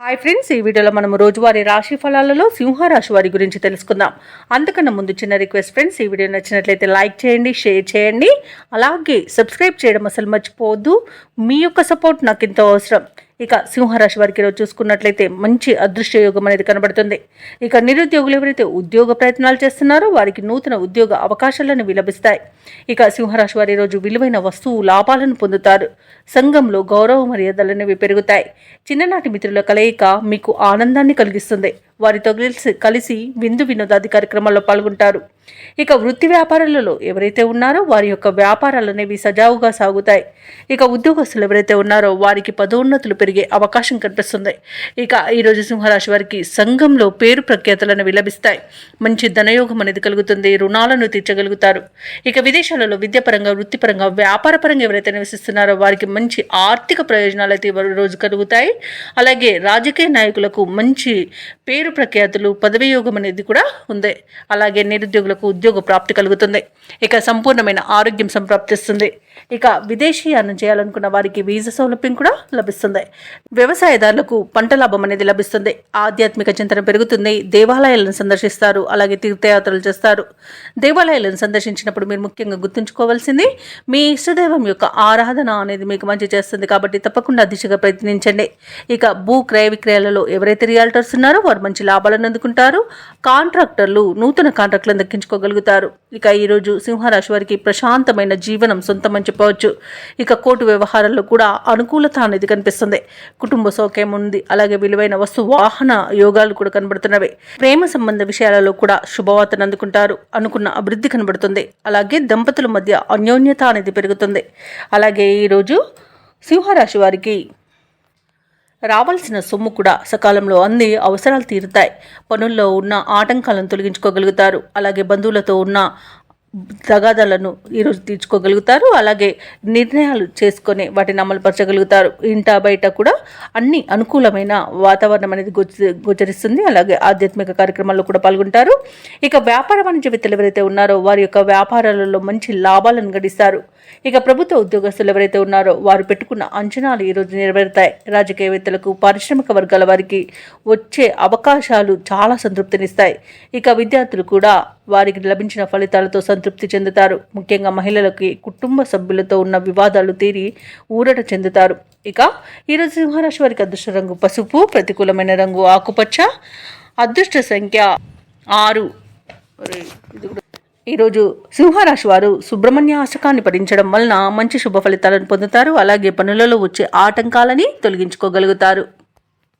Hi friends, ఈ వీడియోలో మనం రోజువారీ రాశి ఫలాలలో సింహరాశి వారి గురించి తెలుసుకుందాం. అంతకన్నా ముందు చిన్న రిక్వెస్ట్ ఫ్రెండ్స్, ఈ వీడియో నచ్చినట్లయితే లైక్ చేయండి, షేర్ చేయండి, అలాగే సబ్స్క్రైబ్ చేయడం అసలు మర్చిపోవద్దు. మీ యొక్క సపోర్ట్ నాకు ఎంతో అవసరం. ఇక సింహరాశి వారికి ఈరోజు చూసుకున్నట్లయితే మంచి అదృష్ట యోగం అనేది కనబడుతుంది. ఇక నిరుద్యోగులు ఎవరైతే ఉద్యోగ ప్రయత్నాలు చేస్తున్నారో వారికి నూతన ఉద్యోగ అవకాశాలను విలభిస్తాయి. ఇక సింహరాశి వారి ఈరోజు విలువైన వస్తువు లాభాలను పొందుతారు. సంఘంలో గౌరవ మర్యాదలనేవి పెరుగుతాయి. చిన్ననాటి మిత్రుల కలయిక మీకు ఆనందాన్ని కలిగిస్తుంది. వారితో కలిసి విందు వినోదాది కార్యక్రమాల్లో పాల్గొంటారు. ఇక వృత్తి వ్యాపారాలలో ఎవరైతే ఉన్నారో వారి యొక్క వ్యాపారాలు అనేవి సజావుగా సాగుతాయి. ఇక ఉద్యోగస్తులు ఎవరైతే ఉన్నారో వారికి పదోన్నతులు పెరిగే అవకాశం కనిపిస్తుంది. ఇక ఈరోజు సింహరాశి వారికి సంఘంలో పేరు ప్రఖ్యాతులను విలభిస్తాయి. మంచి ధనయోగం అనేది కలుగుతుంది. రుణాలను తీర్చగలుగుతారు. ఇక విదేశాలలో విద్యాపరంగా, వృత్తిపరంగా, వ్యాపారపరంగా ఎవరైతే నివసిస్తున్నారో వారికి మంచి ఆర్థిక ప్రయోజనాలు అయితే రోజు కలుగుతాయి. అలాగే రాజకీయ నాయకులకు మంచి పేరు ప్రఖ్యాతులు, పదవి యోగం అనేది కూడా ఉంది. అలాగే నిరుద్యోగులకు ఉద్యోగ ప్రాప్తి కలుగుతుంది. ఇక సంపూర్ణమైన ఆరోగ్యం సంప్రాప్తిస్తుంది. ఇక విదేశీయానం చేయాలనుకున్న వారికి వీసా సౌలభ్యం కూడా లభిస్తుంది. వ్యవసాయదారులకు పంట లాభం అనేది లభిస్తుంది. ఆధ్యాత్మిక చింతన పెరుగుతుంది. దేవాలయాలను సందర్శిస్తారు. అలాగే తీర్థయాత్రలు చేస్తారు. దేవాలయాలను సందర్శించినప్పుడు మీరు ముఖ్యంగా గుర్తుంచుకోవాల్సింది మీ ఇష్టదైవం యొక్క ఆరాధన అనేది మీకు మంచి చేస్తుంది. కాబట్టి తప్పకుండా దిశగా ప్రయత్నించండి. ఇక భూ క్రయ విక్రయాలలో ఎవరైతే రియాల్టర్స్ ఉన్నారో వారు మంచి లాభాలను అందుకుంటారు. కాంట్రాక్టర్లు నూతన కాంట్రాక్టులను దక్కించుకోగలుగుతారు. ఇక ఈరోజు సింహరాశి వారికి ప్రశాంతమైన జీవనం సొంతమని చెప్పవచ్చు. ఇక కోర్టు వ్యవహారాల్లో కూడా అనుకూలత అనేది కనిపిస్తుంది. కుటుంబ సౌఖ్యం ఉంది. అలాగే విలువైన వస్తు వాహన యోగాలు కూడా కనబడుతున్నవి. ప్రేమ సంబంధ విషయాలలో కూడా శుభవార్తను అందుకుంటారు. అనుకున్న అభివృద్ధి కనబడుతుంది. అలాగే దంపతుల మధ్య అన్యోన్యత అనేది పెరుగుతుంది. అలాగే ఈరోజు సింహరాశి వారికి రావాల్సిన సొమ్ము కూడా సకాలంలో అంది అవసరాలు తీరుతాయి. పనుల్లో ఉన్న ఆటంకాలను తొలగించుకోగలుగుతారు. అలాగే బంధువులతో ఉన్న తగాదాలను ఈరోజు తీర్చుకోగలుగుతారు. అలాగే నిర్ణయాలు చేసుకొని వాటిని అమలుపరచగలుగుతారు. ఇంట బయట కూడా అన్ని అనుకూలమైన వాతావరణం అనేది గోచరిస్తుంది. అలాగే ఆధ్యాత్మిక కార్యక్రమాల్లో కూడా పాల్గొంటారు. ఇక వ్యాపార వాణిజ్యవేత్తలు ఎవరైతే ఉన్నారో వారి యొక్క వ్యాపారాలలో మంచి లాభాలను గడిస్తారు. ఇక ప్రభుత్వ ఉద్యోగస్తులు ఎవరైతే ఉన్నారో వారు పెట్టుకున్న అంచనాలు ఈరోజు నెరవేరుతాయి. రాజకీయవేత్తలకు, పారిశ్రామిక వర్గాల వారికి వచ్చే అవకాశాలు చాలా సంతృప్తినిస్తాయి. ఇక విద్యార్థులు కూడా వారికి లభించిన ఫలితాలతో సంతృప్తి చెందుతారు. ముఖ్యంగా మహిళలకి కుటుంబ సభ్యులతో ఉన్న వివాదాలు తీరి ఊరట చెందుతారు. ఇక ఈరోజు సింహరాశి వారికి అదృష్ట రంగు పసుపు, ప్రతికూలమైన రంగు ఆకుపచ్చ, అదృష్ట సంఖ్య 6. ఈరోజు సింహరాశి వారు సుబ్రహ్మణ్య అష్టకాన్ని పఠించడం వలన మంచి శుభ ఫలితాలను పొందుతారు. అలాగే పనులలో వచ్చే ఆటంకాలని తొలగించుకోగలుగుతారు.